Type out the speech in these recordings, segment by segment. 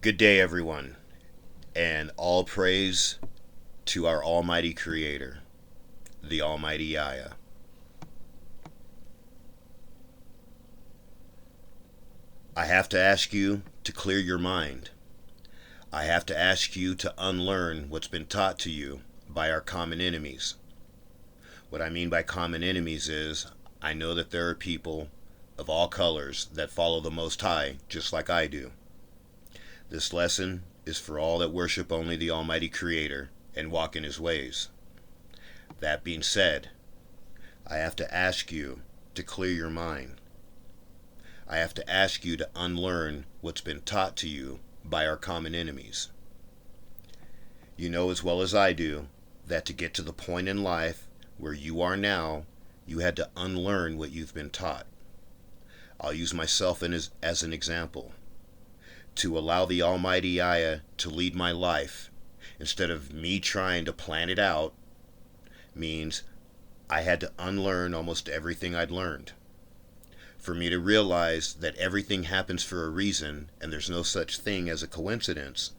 Good day, everyone, and all praise to our Almighty Creator, the Almighty Yahya. I have to ask you to clear your mind. I have to ask you to unlearn what's been taught to you by our common enemies. What I mean by common enemies is, I know that there are people of all colors that follow the Most High just like I do. This lesson is for all that worship only the Almighty Creator and walk in His ways. That being said, I have to ask you to clear your mind. I have to ask you to unlearn what's been taught to you by our common enemies. You know as well as I do that to get to the point in life where you are now, you had to unlearn what you've been taught. I'll use myself as an example. To allow the Almighty Yahya to lead my life instead of me trying to plan it out means I had to unlearn almost everything I'd learned. For me to realize that everything happens for a reason and there's no such thing as a coincidence,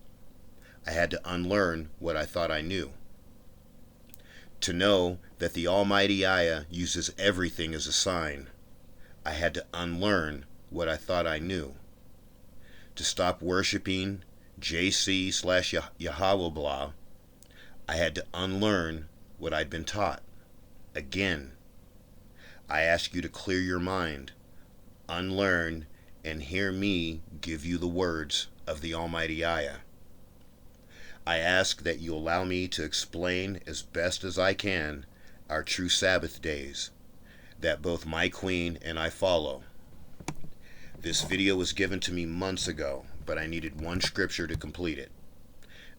I had to unlearn what I thought I knew. To know that the Almighty Yahya uses everything as a sign, I had to unlearn what I thought I knew. To stop worshiping JC/Yahweh blah, I had to unlearn what I'd been taught. Again, I ask you to clear your mind, unlearn, and hear me give you the words of the Almighty Yahya. I ask that you allow me to explain as best as I can our true Sabbath days, that both my queen and I follow. This video was given to me months ago, but I needed one scripture to complete it.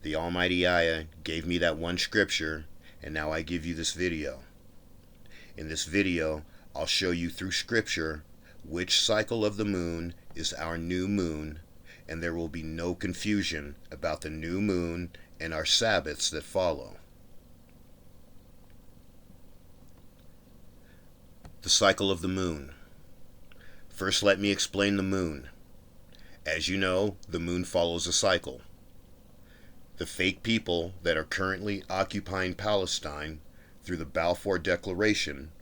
The Almighty Yahya gave me that one scripture, and now I give you this video. In this video, I'll show you through scripture which cycle of the moon is our new moon, and there will be no confusion about the new moon and our Sabbaths that follow. The cycle of the moon. First, let me explain the moon. As you know, the moon follows a cycle. The fake people that are currently occupying Palestine through the Balfour Declaration,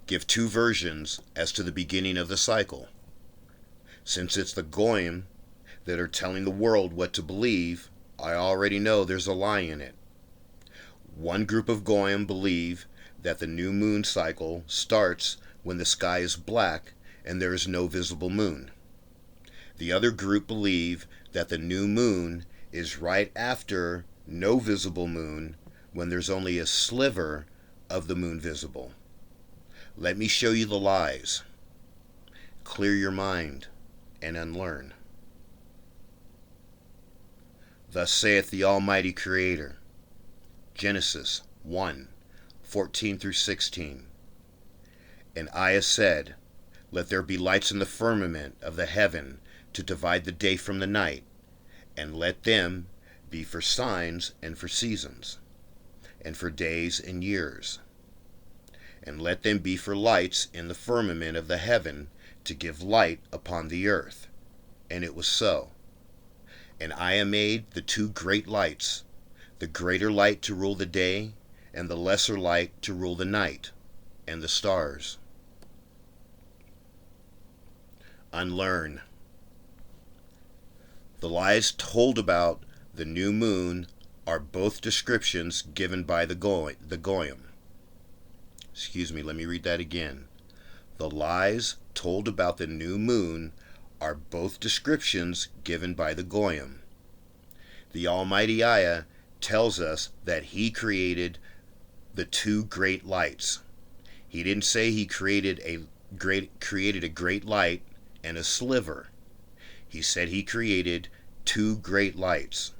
give two versions as to the beginning of the cycle. Since it's the Goyim that are telling the world what to believe, I already know there's a lie in it. One group of Goyim believe that the new moon cycle starts when the sky is black and there is no visible moon. The other group believe that the new moon is right after no visible moon when there's only a sliver of the moon visible. Let me show you the lies. Clear your mind and unlearn. Thus saith the Almighty Creator. Genesis 1:14-16. And Aya said, Let there be lights in the firmament of the heaven to divide the day from the night, and let them be for signs and for seasons, and for days and years. And let them be for lights in the firmament of the heaven to give light upon the earth. And it was so. And Aya made the two great lights, the greater light to rule the day, and the lesser light to rule the night, and the stars. Unlearn. The lies told about the new moon are both descriptions given by the Goyim. Let me read that again. The lies told about the new moon are both descriptions given by the Goyim. The Almighty Yahya tells us that He created the two great lights. He didn't say He created a great light and a sliver. He said He created two great lights.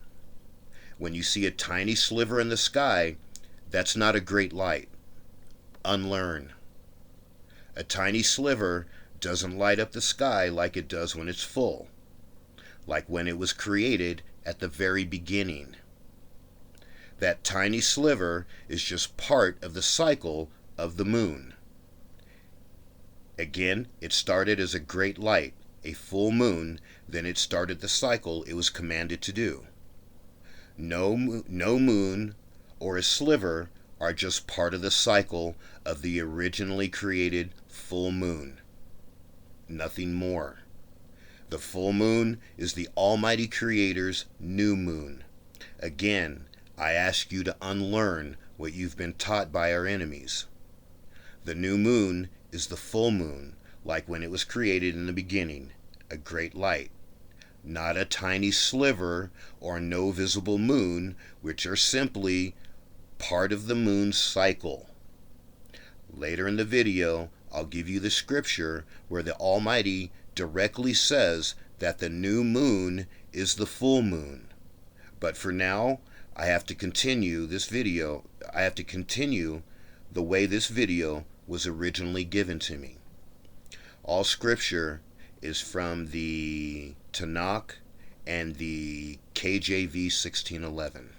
When you see a tiny sliver in the sky, that's not a great light. Unlearn. A tiny sliver doesn't light up the sky like it does when it's full, like when it was created at the very beginning. That tiny sliver is just part of the cycle of the moon. Again, it started as a great light, a full moon, then it started the cycle it was commanded to do. No moon or a sliver are just part of the cycle of the originally created full moon. Nothing more. The full moon is the Almighty Creator's new moon. Again, I ask you to unlearn what you've been taught by our enemies. The new moon is the full moon, like when it was created in the beginning, a great light. Not a tiny sliver or no visible moon, which are simply part of the moon's cycle. Later in the video, I'll give you the scripture where the Almighty directly says that the new moon is the full moon. But for now, I have to continue the way this video was originally given to me. All scripture is from the Tanakh and the KJV 1611.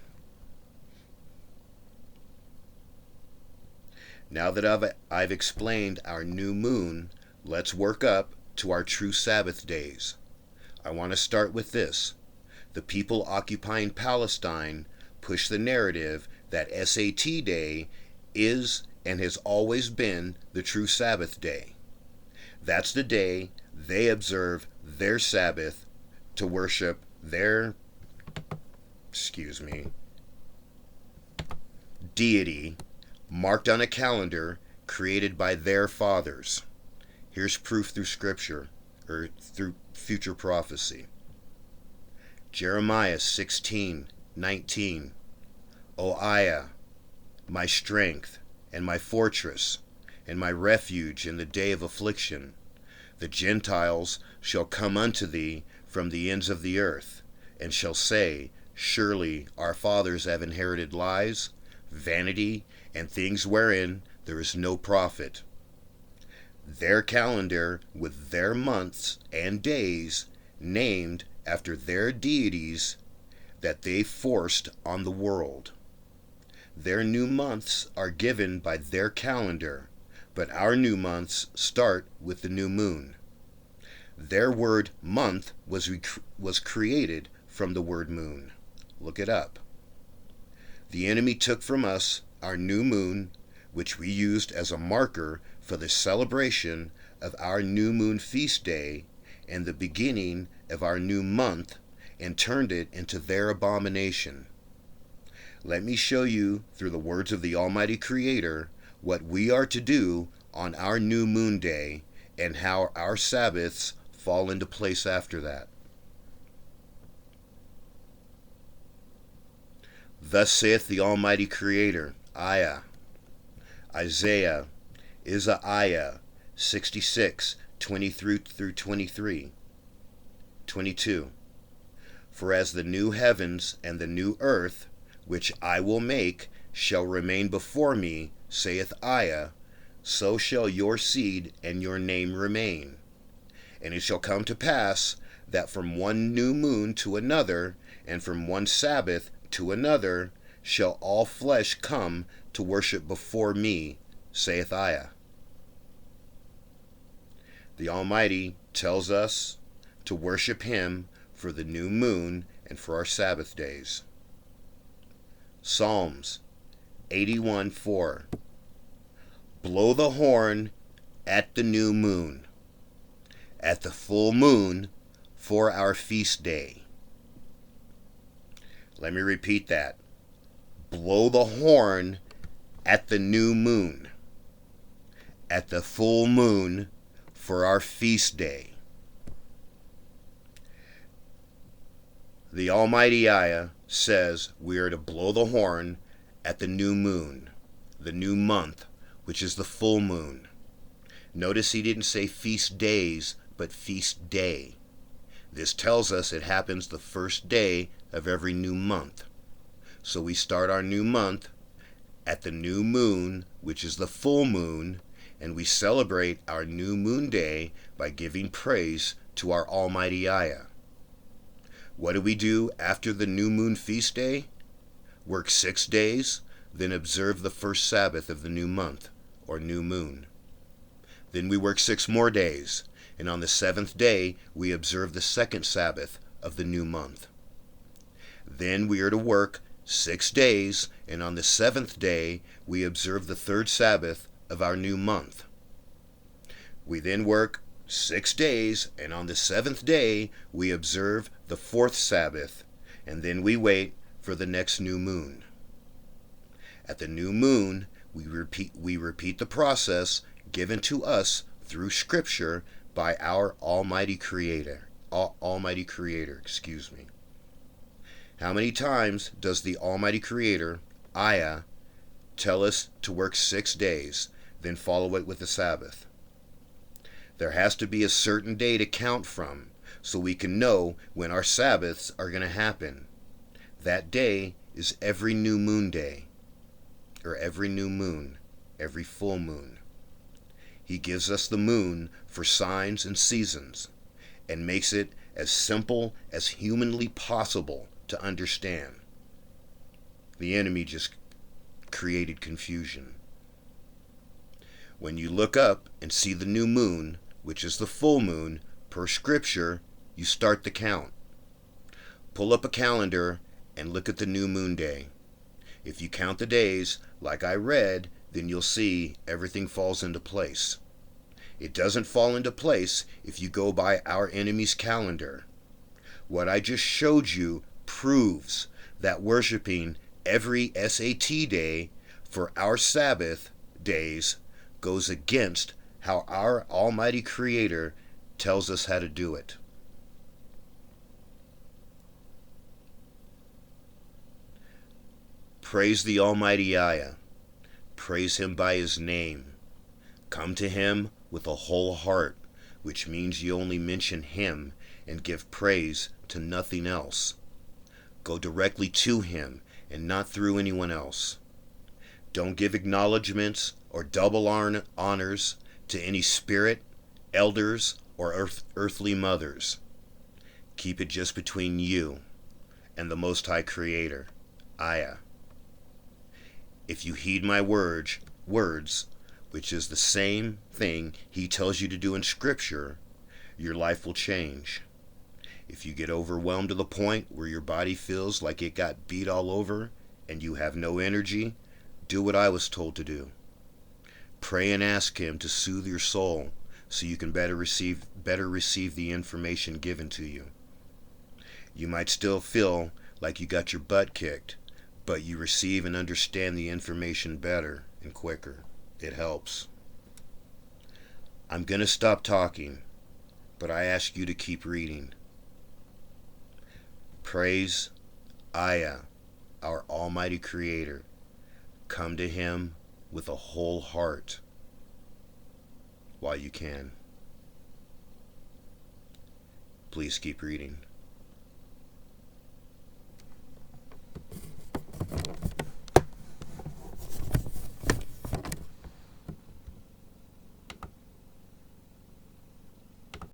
Now that I've explained our new moon, let's work up to our true Sabbath days. I want to start with this. The people occupying Palestine push the narrative that SAT day is and has always been the true Sabbath day. That's the day they observe their Sabbath to worship their, deity, marked on a calendar created by their fathers. Here's proof through scripture, or through future prophecy. Jeremiah 16:19. O Aiah, my strength and my fortress and my refuge in the day of affliction, the Gentiles shall come unto thee from the ends of the earth, and shall say, Surely our fathers have inherited lies, vanity, and things wherein there is no profit. Their calendar with their months and days named after their deities that they forced on the world. Their new months are given by their calendar, but our new months start with the new moon. Their word month was created from the word moon. Look it up. The enemy took from us our new moon, which we used as a marker for the celebration of our new moon feast day and the beginning of our new month, and turned it into their abomination. Let me show you through the words of the Almighty Creator what we are to do on our new moon day and how our Sabbaths fall into place after that. Thus saith the Almighty Creator, Isaiah 66:20 through 23. 22. For as the new heavens and the new earth, which I will make, shall remain before me, saith Aiah, so shall your seed and your name remain. And it shall come to pass that from one new moon to another, and from one Sabbath to another, shall all flesh come to worship before me, saith Aiah. The Almighty tells us to worship Him for the new moon and for our Sabbath days. Psalms 81:4. Blow the horn at the new moon, at the full moon for our feast day. Let me repeat that. Blow the horn at the new moon, at the full moon for our feast day. The Almighty Aiah says we are to blow the horn at the new moon, the new month, which is the full moon. Notice he didn't say feast days, but feast day. This tells us it happens the first day of every new month. So we start our new month at the new moon, which is the full moon, and we celebrate our new moon day by giving praise to our Almighty Aiah. What do we do after the new moon feast day? Work 6 days, then observe the first Sabbath of the new month, or new moon. Then we work 6 more days, and on the seventh day we observe the second Sabbath of the new month. Then we are to work 6 days, and on the seventh day we observe the third Sabbath of our new month. We then work 6 days, and on the seventh day we observe the fourth Sabbath, and then we wait for the next new moon. At the new moon, we repeat the process given to us through Scripture by our Almighty Creator. How many times does the Almighty Creator, Aya, tell us to work 6 days, then follow it with the Sabbath? There has to be a certain day to count from, so we can know when our Sabbaths are going to happen. That day is every new moon day, or every new moon, every full moon. He gives us the moon for signs and seasons, and makes it as simple as humanly possible to understand. The enemy just created confusion. When you look up and see the new moon, which is the full moon, per Scripture, you start the count. Pull up a calendar and look at the new moon day. If you count the days, like I read, then you'll see everything falls into place. It doesn't fall into place if you go by our enemy's calendar. What I just showed you proves that worshiping every SAT day for our Sabbath days goes against how our Almighty Creator tells us how to do it. Praise the Almighty Aya. Praise Him by His name. Come to Him with a whole heart, which means you only mention Him and give praise to nothing else. Go directly to Him and not through anyone else. Don't give acknowledgments or double honors to any spirit, elders, or earthly mothers. Keep it just between you and the Most High Creator, Aya. If you heed my words, which is the same thing He tells you to do in Scripture, your life will change. If you get overwhelmed to the point where your body feels like it got beat all over and you have no energy, do what I was told to do. Pray and ask Him to soothe your soul so you can better receive the information given to you. You might still feel like you got your butt kicked, but you receive and understand the information better and quicker. It helps. I'm going to stop talking, but I ask you to keep reading. Praise Aya, our Almighty Creator. Come to Him with a whole heart while you can. Please keep reading.